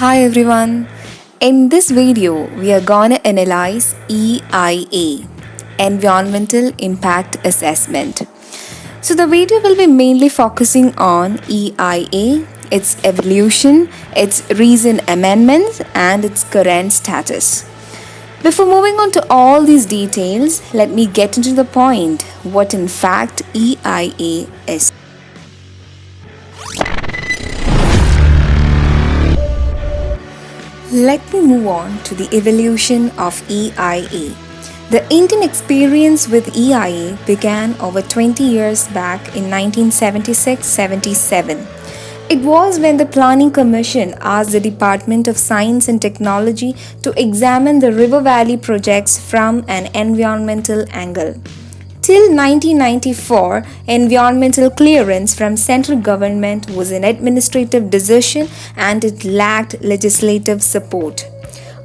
Hi everyone. In this video, we are gonna analyze EIA, Environmental Impact Assessment. So the video will be mainly focusing on EIA, its evolution, its recent amendments, and its current status. Before moving on to all these details, let me get into the point what in fact EIA is. Let me move on to the evolution of EIA. The Indian experience with EIA began over 20 years back in 1976-77. It was when the Planning Commission asked the Department of Science and Technology to examine the river valley projects from an environmental angle. Till 1994, environmental clearance from central government was an administrative decision and it lacked legislative support.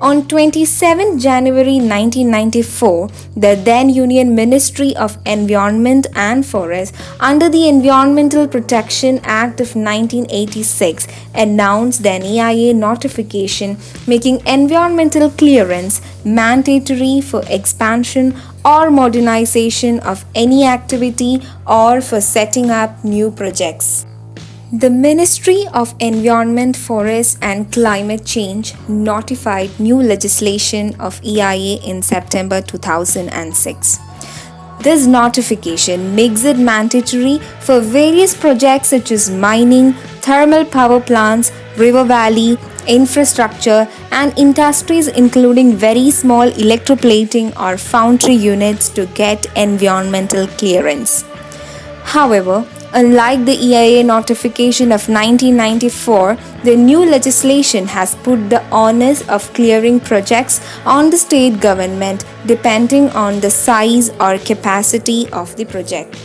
On 27 January 1994, the then Union Ministry of Environment and Forest, under the Environmental Protection Act of 1986, announced an EIA notification making environmental clearance mandatory for expansion or modernization of any activity or for setting up new projects. The Ministry of Environment, Forests and Climate Change notified new legislation of EIA in September 2006. This notification makes it mandatory for various projects such as mining, thermal power plants, river valley, infrastructure, and industries including very small electroplating or foundry units to get environmental clearance. However, unlike the EIA notification of 1994, the new legislation has put the onus of clearing projects on the state government depending on the size or capacity of the project.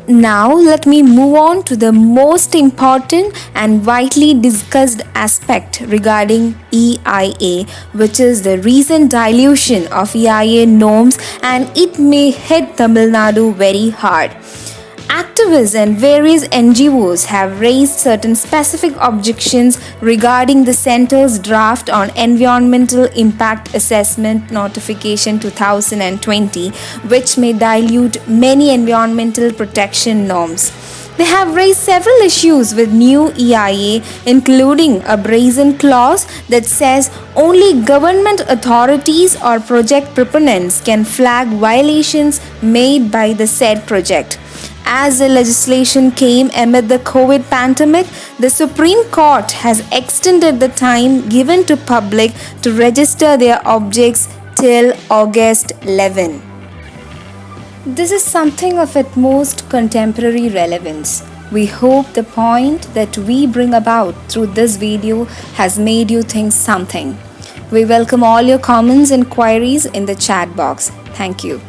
Now let me move on to the most important and widely discussed aspect regarding EIA, which is the recent dilution of EIA norms, and it may hit Tamil Nadu very hard. Activists and various NGOs have raised certain specific objections regarding the Centre's draft on Environmental Impact Assessment Notification 2020, which may dilute many environmental protection norms. They have raised several issues with new EIA, including a brazen clause that says only government authorities or project proponents can flag violations made by the said project. As the legislation came amid the COVID pandemic, the Supreme Court has extended the time given to public to register their objects till August 11. This is something of utmost contemporary relevance. We hope the point that we bring about through this video has made you think something. We welcome all your comments and queries in the chat box. Thank you.